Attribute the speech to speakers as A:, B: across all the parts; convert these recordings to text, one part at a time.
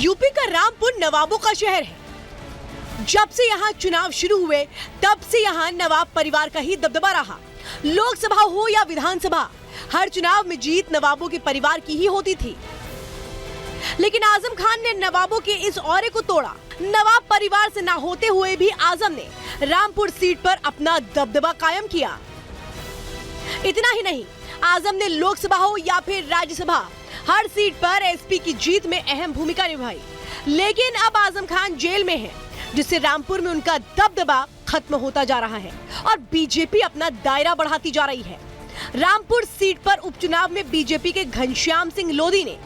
A: UP का रामपुर नवाबों का शहर है। जब से यहाँ चुनाव शुरू हुए तब से यहाँ नवाब परिवार का ही दबदबा रहा। लोकसभा हो या विधानसभा, हर चुनाव में जीत नवाबों के परिवार की ही होती थी। लेकिन आजम खान ने नवाबों के इस औरे को तोड़ा। नवाब परिवार से ना होते हुए भी आजम ने रामपुर सीट पर अपना दबदबा कायम किया। इतना ही नहीं, आजम ने लोकसभा हो या फिर राज्यसभा, हर सीट पर एसपी की जीत में अहम भूमिका निभाई। लेकिन अब आजम खान जेल में है, जिससे रामपुर में उनका दबदबा खत्म होता जा रहा है और बीजेपी अपना दायरा बढ़ाती जा रही है। रामपुर सीट पर उपचुनाव में बीजेपी के घनश्याम सिंह लोधी ने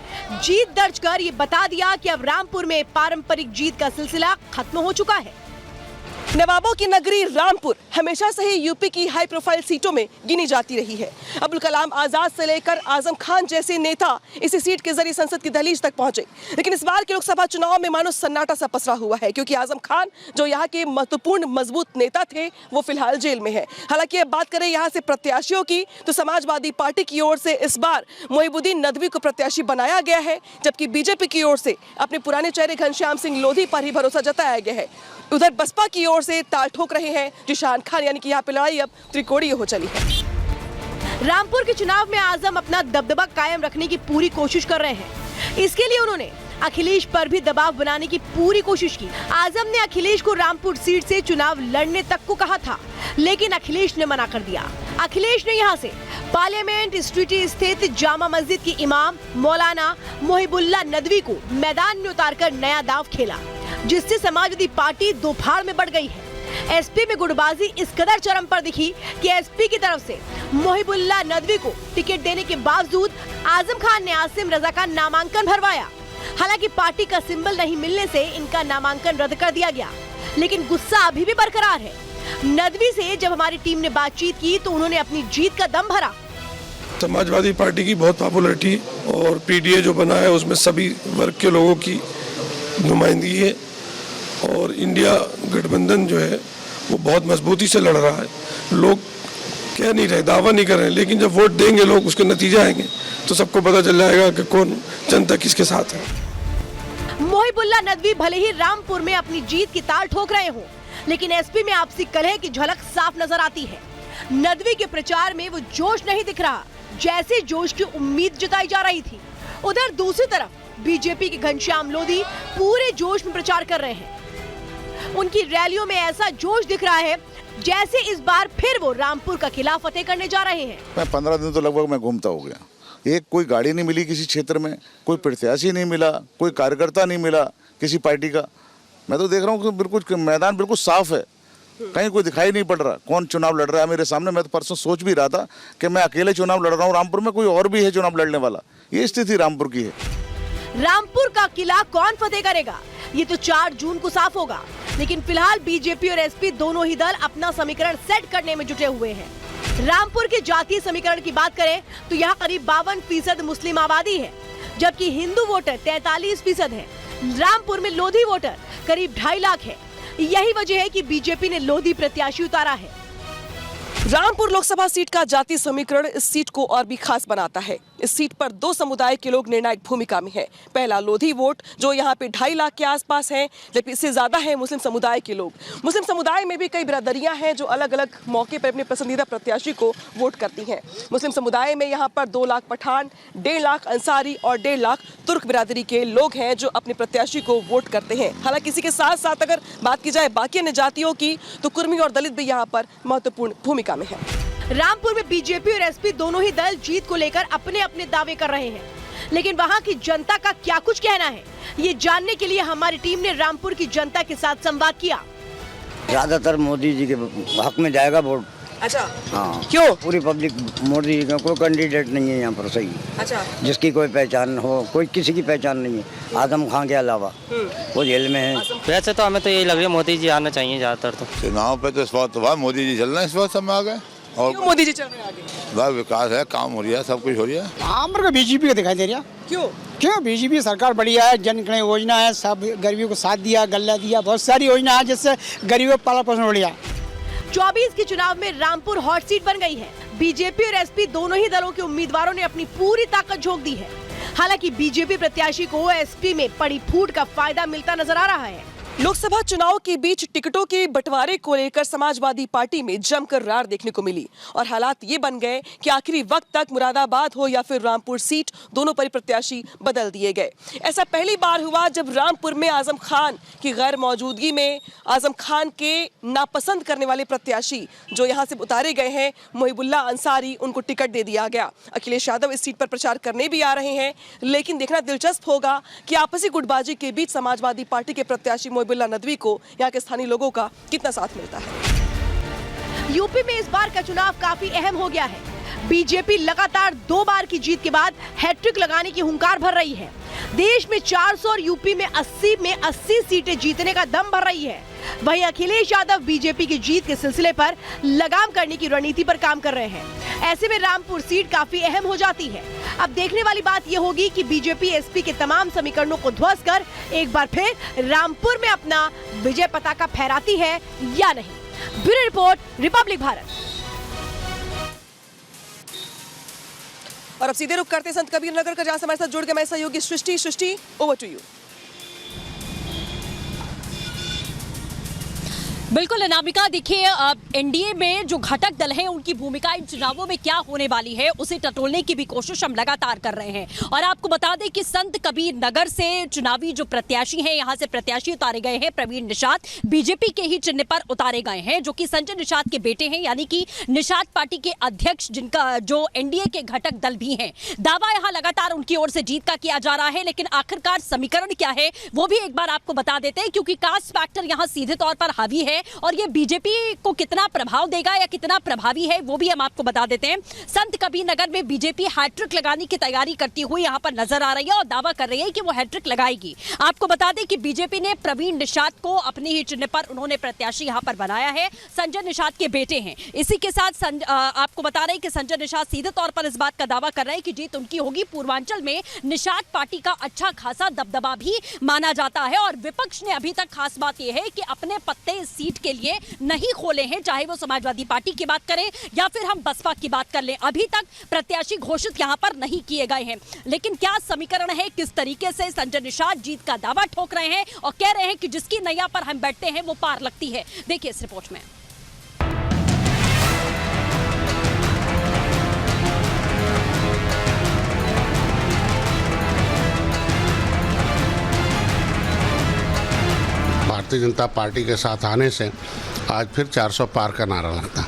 A: जीत दर्ज कर ये बता दिया कि अब रामपुर में पारंपरिक जीत का सिलसिला खत्म हो चुका है। नवाबों की नगरी रामपुर हमेशा से ही यूपी की हाई प्रोफाइल सीटों में गिनी जाती रही है। अब्दुल कलाम आजाद से लेकर आजम खान जैसे नेता इसी सीट के जरिए संसद की दहलीज तक पहुंचे। लेकिन इस बार के लोकसभा चुनाव में मानो सन्नाटा सा पसरा हुआ है, क्योंकि आजम खान जो यहाँ के महत्वपूर्ण मजबूत नेता थे, वो फिलहाल जेल में है। हालांकि अब बात करें यहाँ से प्रत्याशियों की, तो समाजवादी पार्टी की ओर से इस बार मोहिबुद्दीन नदवी को प्रत्याशी बनाया गया है, जबकि बीजेपी की ओर से अपने पुराने चेहरे घनश्याम सिंह लोधी पर ही भरोसा जताया गया है। उधर बसपा की ओर से ताल ठोक रहे हैं जिशान खान, यानी कि यहाँ पे लड़ाई अब त्रिकोणीय हो चली है। रामपुर के चुनाव में आजम अपना दबदबा कायम रखने की पूरी कोशिश कर रहे हैं। इसके लिए उन्होंने अखिलेश पर भी दबाव बनाने की पूरी कोशिश की। आजम ने अखिलेश को रामपुर सीट से चुनाव लड़ने तक को कहा था, लेकिन अखिलेश ने मना कर दिया। अखिलेश ने यहाँ से पार्लियामेंट स्ट्रीट स्थित जामा मस्जिद के इमाम मौलाना मोहिबुल्ला नदवी को मैदान में उतारकर नया दांव खेला, जिससे समाजवादी पार्टी दो फाड़ में बढ़ गई है। एसपी में गुटबाजी इस कदर चरम पर दिखी कि एसपी की तरफ से मोहिबुल्ला नदवी को टिकट देने के बावजूद आजम खान ने आसिम रजा का नामांकन भरवाया। हालांकि पार्टी का सिंबल नहीं मिलने से इनका नामांकन रद्द कर दिया गया, लेकिन गुस्सा अभी भी बरकरार है। नदवी से जब हमारी टीम ने बातचीत की तो उन्होंने अपनी जीत का दम भरा।
B: समाजवादी पार्टी की बहुत पॉपुलरिटी और पीडीए जो बना है उसमें सभी वर्ग के लोगों की नुमाइंदगी है और इंडिया गठबंधन जो है वो बहुत मजबूती से लड़ रहा है। लोग कह नहीं रहे, दावा नहीं कर रहे, लेकिन जब वोट देंगे लोग, उसके नतीजे आएंगे तो सबको पता चल जाएगा कि कौन जनता किसके साथ है।
A: मोहिबुल्ला नदवी भले ही रामपुर में अपनी जीत की ताल ठोक रहे हों, लेकिन एसपी में आपसी कलह की झलक साफ नजर आती है। नदवी के प्रचार में वो जोश नहीं दिख रहा जैसे जोश की उम्मीद जताई जा रही थी। उधर दूसरी तरफ बीजेपी के घनश्याम लोधी पूरे जोश में प्रचार कर रहे हैं। उनकी रैलियों में ऐसा जोश दिख रहा है जैसे इस बार फिर वो रामपुर का किला फतेह करने जा रहे हैं।
C: मैं 15 दिन तो लगभग मैं घूमता हो गया, एक कोई गाड़ी नहीं मिली किसी क्षेत्र में, कोई प्रत्याशी नहीं मिला, कोई कार्यकर्ता नहीं मिला किसी पार्टी का। मैं तो देख रहा हूँ कि बिल्कुल मैदान बिल्कुल साफ है, कहीं कोई दिखाई नहीं पड़ रहा कौन चुनाव लड़ रहा है मेरे सामने। मैं तो परसों सोच भी रहा था कि मैं अकेले चुनाव लड़ रहा हूँ, रामपुर में कोई और भी है चुनाव लड़ने वाला। ये स्थिति रामपुर की है।
A: रामपुर का किला कौन फतेह करेगा ये तो 4 जून को साफ होगा, लेकिन फिलहाल बीजेपी और एसपी दोनों ही दल अपना समीकरण सेट करने में जुटे हुए हैं। रामपुर के जातीय समीकरण की बात करें तो यहाँ करीब 52% मुस्लिम आबादी है, जबकि हिंदू वोटर 43% है। रामपुर में लोधी वोटर करीब 2.5 लाख है। यही वजह है कि बीजेपी ने लोधी प्रत्याशी उतारा है। रामपुर लोकसभा सीट का जातीय समीकरण इस सीट को और भी खास बनाता है। इस सीट पर 2 समुदाय के लोग निर्णायक भूमिका में हैं। पहला लोधी वोट जो यहाँ पे 2.5 लाख के आसपास है, जबकि इससे ज्यादा है मुस्लिम समुदाय के लोग। मुस्लिम समुदाय में भी कई बिरादरियां हैं जो अलग अलग मौके पर अपने पसंदीदा प्रत्याशी को वोट करती हैं। मुस्लिम समुदाय में यहाँ पर 2 लाख पठान, 1.5 लाख अंसारी और 1.5 लाख तुर्क बिरादरी के लोग हैं जो अपने प्रत्याशी को वोट करते हैं। हालांकि इसी के साथ साथ अगर बात की जाए बाकी अन्य जातियों की, तो कुर्मी और दलित भी यहाँ पर महत्वपूर्ण भूमिका में है। रामपुर में बीजेपी और एसपी दोनों ही दल जीत को लेकर अपने अपने दावे कर रहे हैं, लेकिन वहां की जनता का क्या कुछ कहना है, ये जानने के लिए हमारी टीम ने रामपुर की जनता के साथ संवाद किया।
D: ज्यादातर मोदी जी के हक में जाएगा वोट।
A: अच्छा,
D: हाँ।
A: क्यों?
D: पूरी पब्लिक मोदी जी का, कोई कैंडिडेट नहीं है यहाँ पर सही।
A: अच्छा,
D: जिसकी कोई पहचान हो, कोई किसी की पहचान नहीं है आजम खान के अलावा। वो जेल में है।
E: वैसे तो हमें तो यही लग रहा है मोदी जी आना चाहिए ज्यादातर। तो
F: चुनाव पे तो इस बात मोदी जी चल रहे हैं, इस बात सब में आ गए। और
A: क्यों मोदी जी चल रहे हैं आगे?
F: बस विकास है, काम हो रहा है, सब कुछ हो रहा है।
G: आमर का बीजेपी का दिखाई दे रहा। क्यों बीजेपी सरकार बढ़िया है, जन कल्याण योजना है, सब गरीबों को साथ दिया, गल्ला दिया, बहुत सारी योजना है जिससे गरीबों पाला पोषण बढ़िया।
A: 24 के चुनाव में रामपुर हॉट सीट बन गई है। बीजेपी और एसपी दोनों ही दलों के उम्मीदवारों ने अपनी पूरी ताकत झोंक दी है। हालांकि बीजेपी प्रत्याशी को एसपी में पड़ी फूट का फायदा मिलता नजर आ रहा है।
H: लोकसभा चुनाव के बीच टिकटों के बंटवारे को लेकर समाजवादी पार्टी में जमकर रार देखने को मिली और हालात ये बन गए कि आखिरी वक्त तक मुरादाबाद हो या फिर रामपुर सीट, दोनों पर प्रत्याशी बदल दिए गए। ऐसा पहली बार हुआ जब रामपुर में आजम खान की गैर मौजूदगी में आजम खान के नापसंद करने वाले प्रत्याशी जो यहाँ से उतारे गए हैं, मोहिबुल्ला अंसारी, उनको टिकट दे दिया गया। अखिलेश यादव इस सीट पर प्रचार करने भी आ रहे हैं, लेकिन देखना दिलचस्प होगा कि आपसी गुटबाजी के बीच समाजवादी पार्टी के प्रत्याशी मोहिबुल्ला नदवी को यहाँ के स्थानीय लोगों का कितना साथ मिलता है।
A: यूपी में इस बार का चुनाव काफी अहम हो गया है। बीजेपी लगातार 2 बार की जीत के बाद हैट्रिक लगाने की हुंकार भर रही है। देश में 400 और यूपी में 80 सीटें जीतने का दम भर रही है। वहीं अखिलेश यादव बीजेपी की जीत के सिलसिले पर लगाम करने की रणनीति पर काम कर रहे हैं। ऐसे में रामपुर सीट काफी अहम हो जाती है। अब देखने वाली बात यह होगी कि बीजेपी एसपी के तमाम समीकरणों को ध्वस्त कर एक बार फिर रामपुर में अपना विजय पताका फहराती है या नहीं। Bureau report, Republic Bharat.
H: और अब सीधे रुख करते संत कबीर नगर का, जहां से हमारे साथ जुड़ गए हमारे सहयोगी सृष्टि, ओवर टू यू।
I: बिल्कुल अनामिका, देखिए एनडीए में जो घटक दल हैं उनकी भूमिका इन चुनावों में क्या होने वाली है उसे टटोलने की भी कोशिश हम लगातार कर रहे हैं। और आपको बता दें कि संत कबीर नगर से चुनावी जो प्रत्याशी हैं, यहां से प्रत्याशी उतारे गए हैं प्रवीण निषाद, बीजेपी के ही चिन्ह पर उतारे गए हैं, जो कि संजय निषाद के बेटे हैं, यानी कि निषाद पार्टी के अध्यक्ष, जिनका जो एनडीए के घटक दल भी हैं। दावा यहां लगातार उनकी ओर से जीत का किया जा रहा है, लेकिन आखिरकार समीकरण क्या है वो भी एक बार आपको बता देते हैं, क्योंकि कास्ट फैक्टर यहां सीधे तौर पर हावी है और ये बीजेपी को कितना प्रभाव देगा या कितना प्रभावी है वो भी हम आपको बता देते हैं। संत कबीर नगर में बीजेपी हैट्रिक लगाने की तैयारी करती हुई यहां पर नजर आ रही है और दावा कर रही है कि वो हैट्रिक लगाएगी। आपको बता दें कि बीजेपी ने प्रवीण निषाद को अपने ही चिन्ह पर उन्होंने प्रत्याशी यहां पर बनाया है, संजय निषाद के बेटे हैं। इसी के साथ आपको बता रहे हैं कि संजय निषाद सीधे तौर पर इस बात का दावा कर रहे हैं कि जीत उनकी होगी। पूर्वांचल में निषाद पार्टी का अच्छा खासा दबदबा भी माना जाता है और विपक्ष ने अभी तक खास बात यह है कि अपने पत्ते इस सीट के लिए नहीं खोले हैं, चाहे वो समाजवादी पार्टी की बात करें या फिर हम बसपा की बात कर लें। अभी तक प्रत्याशी घोषित यहां पर नहीं किए गए हैं, लेकिन क्या समीकरण है, किस तरीके से संजय निषाद जीत का दावा ठोक रहे हैं और कह रहे हैं कि जिसकी नैया पर हम बैठते हैं वो पार लगती है, देखिए इस रिपोर्ट में।
J: भारतीय जनता पार्टी के साथ आने से आज फिर 400 पार का नारा लगता।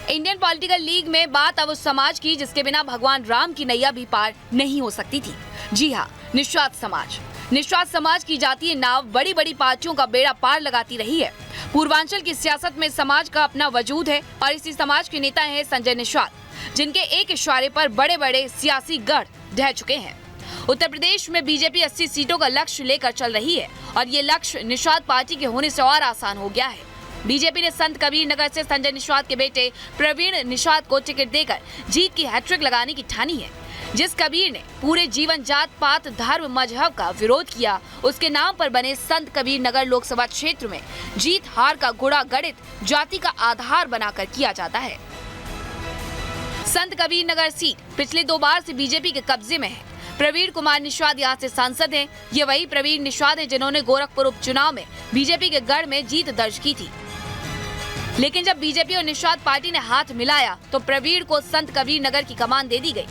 K: इंडियन पॉलिटिकल लीग में बात अब उस समाज की जिसके बिना भगवान राम की नैया भी पार नहीं हो सकती थी। जी हाँ, निषाद समाज। निषाद समाज की जातीय नाव बड़ी बड़ी पार्टियों का बेड़ा पार लगाती रही है। पूर्वांचल की सियासत में समाज का अपना वजूद है और इसी समाज के नेता हैं संजय निषाद, जिनके एक इशारे पर बड़े बड़े सियासी गढ़ ढह चुके हैं। उत्तर प्रदेश में बीजेपी 80 सीटों का लक्ष्य लेकर चल रही है और ये लक्ष्य निषाद पार्टी के होने से और आसान हो गया है। बीजेपी ने संत कबीर नगर से संजय निषाद के बेटे प्रवीण निषाद को टिकट देकर जीत की हैट्रिक लगाने की ठानी है। जिस कबीर ने पूरे जीवन जात पात धर्म मजहब का विरोध किया, उसके नाम पर बने संत कबीर नगर लोकसभा क्षेत्र में जीत हार का गुणा गणित जाति का आधार बनाकर किया जाता है। संत कबीर नगर सीट पिछले 2 बार से बीजेपी के कब्जे में है। प्रवीण कुमार निषाद यहाँ से सांसद हैं। ये वही प्रवीण निषाद है जिन्होंने गोरखपुर उपचुनाव में बीजेपी के गढ़ में जीत दर्ज की थी। लेकिन जब बीजेपी और निषाद पार्टी ने हाथ मिलाया तो प्रवीण को संत कबीर नगर की कमान दे दी गई।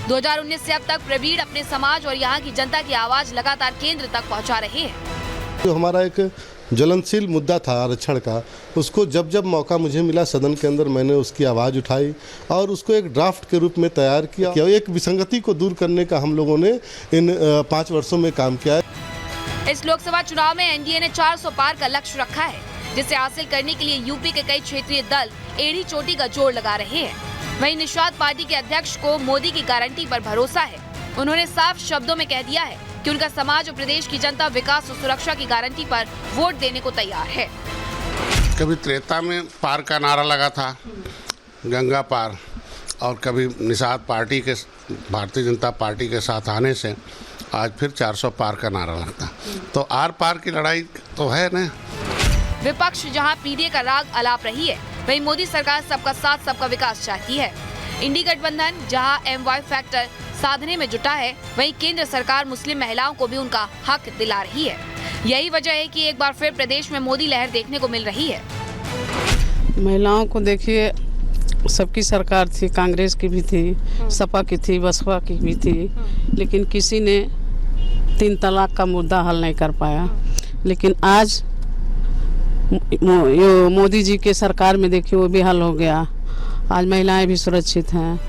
K: 2019 से अब तक प्रवीण अपने समाज और यहाँ की जनता की आवाज लगातार केंद्र तक पहुँचा रहे हैं।
J: जो हमारा एक ज्वलनशील मुद्दा था आरक्षण का, उसको जब जब मौका मुझे मिला सदन के अंदर मैंने उसकी आवाज़ उठाई और उसको एक ड्राफ्ट के रूप में तैयार किया। एक विसंगति को दूर करने का हम लोगों ने इन 5 वर्षों में काम किया है।
K: इस लोकसभा चुनाव में एनडीए ने 400 पार का लक्ष्य रखा है, जिसे हासिल करने के लिए यूपी के कई क्षेत्रीय दल एड़ी चोटी का जोर लगा रहे हैं। वहीं निषाद पार्टी के अध्यक्ष को मोदी की गारंटी पर भरोसा है। उन्होंने साफ शब्दों में कह दिया है कि उनका समाज और प्रदेश की जनता विकास और सुरक्षा की गारंटी पर वोट देने को तैयार है।
J: कभी त्रेता में पार का नारा लगा था, गंगा पार, और कभी निषाद पार्टी के भारतीय जनता पार्टी के साथ आने से आज फिर 400 पार का नारा लगता। तो आर पार की लड़ाई तो है ना।
K: विपक्ष जहां पीडीए का राग अलाप रही है, वहीं मोदी सरकार सबका साथ सबका विकास चाहती है। इंडी गठबंधन जहां एमवाई फैक्टर साधने में जुटा है, वहीं केंद्र सरकार मुस्लिम महिलाओं को भी उनका हक दिला रही है। यही वजह है कि एक बार फिर प्रदेश में मोदी लहर देखने को मिल रही है।
L: महिलाओं को देखिए, सबकी सरकार थी, कांग्रेस की भी थी, सपा की थी, बसपा की भी थी, लेकिन किसी ने 3 तलाक का मुद्दा हल नहीं कर पाया। लेकिन आज मोदी जी के सरकार में देखिए वो भी हल हो गया। आज महिलाएं भी सुरक्षित हैं।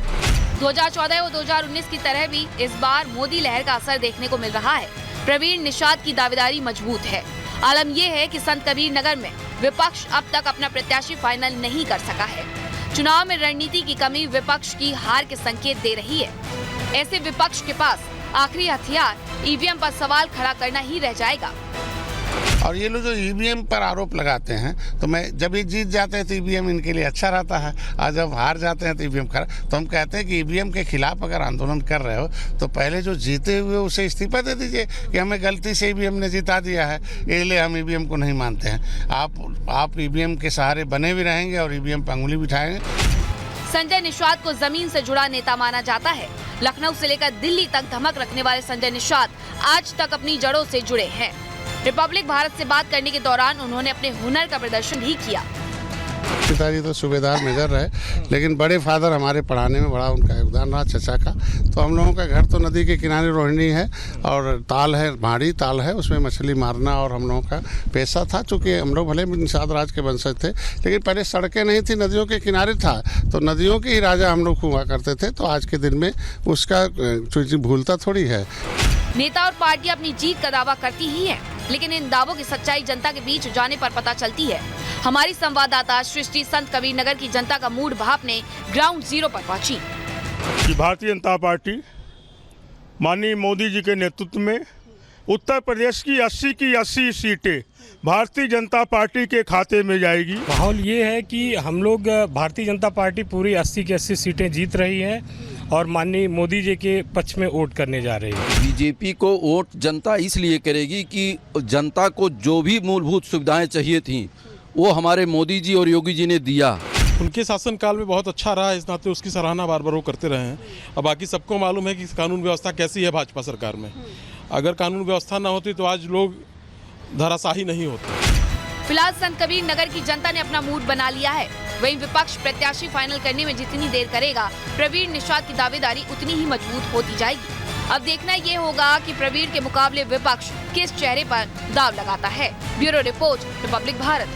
K: 2014 और 2019 की तरह भी इस बार मोदी लहर का असर देखने को मिल रहा है। प्रवीण निषाद की दावेदारी मजबूत है। आलम यह है कि संत कबीर नगर में विपक्ष अब तक अपना प्रत्याशी फाइनल नहीं कर सका है। चुनाव में रणनीति की कमी विपक्ष की हार के संकेत दे रही है। ऐसे विपक्ष के पास आखिरी हथियार ईवीएम पर सवाल खड़ा करना ही रह जाएगा।
J: और ये लोग जो ईवीएम पर आरोप लगाते हैं, तो मैं जब ये जीत जाते हैं तो ईवीएम इनके लिए अच्छा रहता है, और जब हार जाते हैं तो ईवीएम खराब। तो हम कहते हैं कि ईवीएम के खिलाफ अगर आंदोलन कर रहे हो तो पहले जो जीते हुए उसे इस्तीफा दे दीजिए कि हमें गलती से ईवीएम ने जिता दिया है, इसलिए हम ईवीएम को नहीं मानते हैं। आप ईवीएम के सहारे बने भी रहेंगे और ईवीएम पर अंगुली बिठाएंगे।
K: संजय निषाद को जमीन से जुड़ा नेता माना जाता है। लखनऊ से लेकर दिल्ली तक धमक रखने वाले संजय निषाद आज तक अपनी जड़ों से जुड़े हैं। रिपब्लिक भारत से बात करने के दौरान उन्होंने अपने हुनर का प्रदर्शन भी किया।
J: पिताजी तो सूबेदार मेजर रहे, लेकिन बड़े फादर हमारे पढ़ाने में बड़ा उनका योगदान रहा, चचा का। तो हम लोगों का घर तो नदी के किनारे रोहिणी है और ताल है, भाड़ी ताल है, उसमें मछली मारना और हम लोगों का पेशा था। चूँकि हम लोग भले निषाद राज के वंशज थे, लेकिन पहले सड़कें नहीं थी, नदियों के किनारे था, तो नदियों के ही राजा हम लोग हुआ करते थे। तो आज के दिन में उसका भूलता थोड़ी है।
K: नेता और पार्टी अपनी जीत का दावा करती ही है, लेकिन इन दावों की सच्चाई जनता के बीच जाने पर पता चलती है। हमारी संवाददाता सृष्टि संत कबीर नगर की जनता का मूड भापने ग्राउंड जीरो पर पहुंची।
M: भारतीय जनता पार्टी माननीय मोदी जी के नेतृत्व में उत्तर प्रदेश की 80 की 80 सीटें भारतीय जनता पार्टी के खाते में जाएगी।
N: माहौल ये है कि हम लोग भारतीय जनता पार्टी पूरी 80 की 80 सीटें जीत रही है और माननीय मोदी जी के पक्ष में वोट करने जा रही है।
O: बीजेपी को वोट जनता इसलिए करेगी कि जनता को जो भी मूलभूत सुविधाएं चाहिए थीं वो हमारे मोदी जी और योगी जी ने दिया।
P: उनके शासनकाल में बहुत अच्छा रहा, इस नाते उसकी सराहना बार बार वो करते रहे हैं। अब बाकी सबको मालूम है कि कानून व्यवस्था कैसी है भाजपा सरकार में। अगर कानून व्यवस्था ना होती तो आज लोग धराशाही नहीं होते।
K: फिलहाल संत कबीर नगर की जनता ने अपना मूड बना लिया है। वहीं विपक्ष प्रत्याशी फाइनल करने में जितनी देर करेगा, प्रवीण निषाद की दावेदारी उतनी ही मजबूत होती जाएगी। अब देखना ये होगा कि प्रवीण के मुकाबले विपक्ष किस चेहरे पर दाव लगाता है। Bureau report, Republic Bharat.